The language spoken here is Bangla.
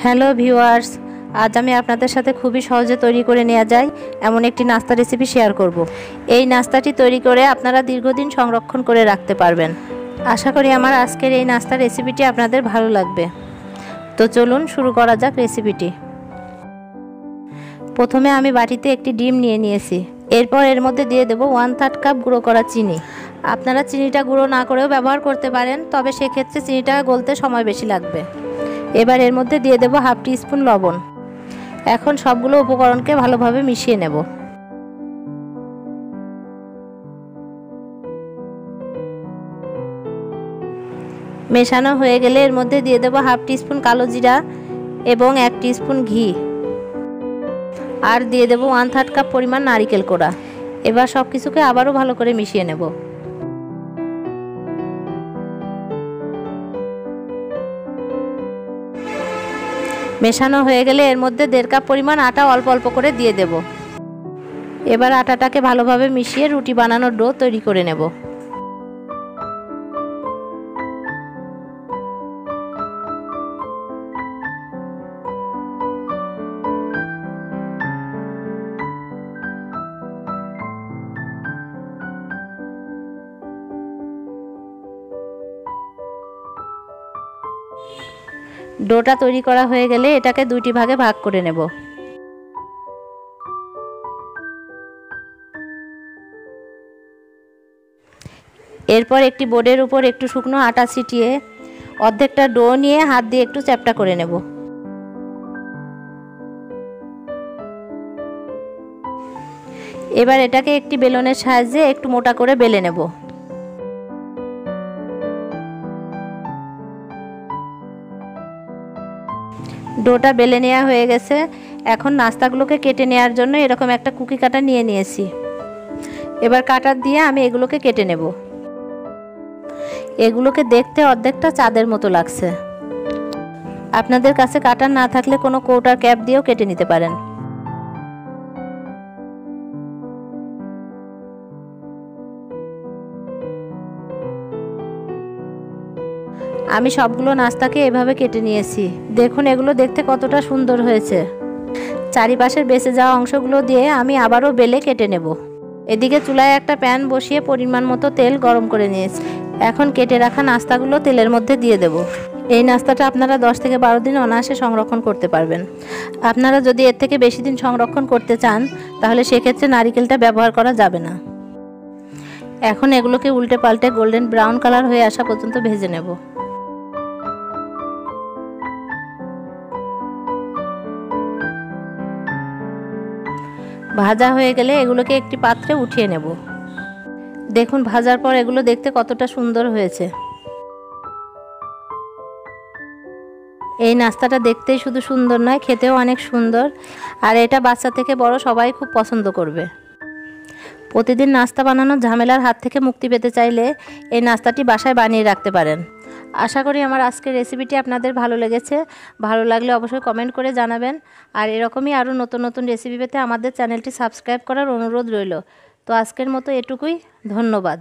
হ্যালো ভিউয়ার্স, আজ আমি আপনাদের সাথে খুবই সহজে তৈরি করে নেওয়া যায় এমন একটি নাস্তা রেসিপি শেয়ার করব। এই নাস্তাটি তৈরি করে আপনারা দীর্ঘদিন সংরক্ষণ করে রাখতে পারবেন। আশা করি আমার আজকের এই নাস্তার রেসিপিটি আপনাদের ভালো লাগবে। তো চলুন শুরু করা যাক রেসিপিটি। প্রথমে আমি বাটিতে একটি ডিম নিয়েছি। এরপর এর মধ্যে দিয়ে দেব 1/3 কাপ গুঁড়ো করা চিনি। আপনারা চিনিটা গুঁড়ো না করেও ব্যবহার করতে পারেন, তবে সেক্ষেত্রে চিনিটা গলতে সময় বেশি লাগবে। এবার এর মধ্যে দিয়ে দেব 1/2 টিস্পুন লবণ। এখন সবগুলো উপকরণকে ভালোভাবে মিশিয়ে নেব। মেশানো হয়ে গেলে এর মধ্যে দিয়ে দেব 1/2 টিস্পুন কালো জিরা এবং 1 টিস্পুন ঘি, আর দিয়ে দেব 1/3 কাপ পরিমাণ নারকেল কোড়া। এবার সব কিছুকে আবারও ভালো করে মিশিয়ে নেব। মেশানো হয়ে গেলে এর মধ্যে 1/2 কাপ পরিমাণ আটা অল্প অল্প করে দিয়ে দেব। এবার আটাটাকে ভালোভাবে মিশিয়ে রুটি বানানোর ডো তৈরি করে নেব। ডোটা তৈরি করা হয়ে গেলে এটাকে দুইটি ভাগে ভাগ করে নেব। এরপর একটি বোর্ডের উপর একটু শুকনো আটা ছিটিয়ে অর্ধেকটা ডো নিয়ে হাত দিয়ে একটু চ্যাপ্টা করে নেব। এবার এটাকে একটি বেলনের সাহায্যে একটু মোটা করে বেলে নেব। ডোটা বেলে নেওয়া হয়ে গেছে। এখন নাস্তাগুলোকে কেটে নেওয়ার জন্য এরকম একটা কুকি কাটার নিয়েছি। এবার কাটার দিয়ে আমি এগুলোকে কেটে নেব। এগুলোকে দেখতে অর্ধেকটা চাঁদের মতো লাগছে। আপনাদের কাছে কাটার না থাকলে কোনো কৌটার ক্যাপ দিয়েও কেটে নিতে পারেন। আমি সবগুলো নাস্তাকে এভাবে কেটে নিয়েছি। দেখুন এগুলো দেখতে কতটা সুন্দর হয়েছে। চারিপাশের বেঁচে যাওয়া অংশগুলো দিয়ে আমি আবারও বেলে কেটে নেব। এদিকে চুলায় একটা প্যান বসিয়ে পরিমাণ মতো তেল গরম করে নিয়েছি। এখন কেটে রাখা নাস্তাগুলো তেলের মধ্যে দিয়ে দেব। এই নাস্তাটা আপনারা 10 থেকে 12 দিন অনায়াসে সংরক্ষণ করতে পারবেন। আপনারা যদি এর থেকে বেশি দিন সংরক্ষণ করতে চান তাহলে সেক্ষেত্রে নারকেলটা ব্যবহার করা যাবে না। এখন এগুলোকে উল্টে পাল্টে গোল্ডেন ব্রাউন কালার হয়ে আসা পর্যন্ত ভেজে নেব। ভাজা হয়ে গেলে এগুলোকে একটি পাত্রে উঠিয়ে নেব। দেখুন ভাজার পর এগুলো দেখতে কতটা সুন্দর হয়েছে। এই নাস্তাটা দেখতেই শুধু সুন্দর নয়, খেতেও অনেক সুন্দর, আর এটা বাচ্চা থেকে বড় সবাই খুব পছন্দ করবে। প্রতিদিন নাস্তা বানানোর ঝামেলার হাত থেকে মুক্তি পেতে চাইলে এই নাস্তাটি বাসায় বানিয়ে রাখতে পারেন। আশা করি আমার আজকের রেসিপিটি আপনাদের ভালো লেগেছে। ভালো লাগলে অবশ্যই কমেন্ট করে জানাবেন। আর এরকমই আরও নতুন নতুন রেসিপি পেতে আমাদের চ্যানেলটি সাবস্ক্রাইব করার অনুরোধ রইল। তো আজকের মতো এটুকুই। ধন্যবাদ।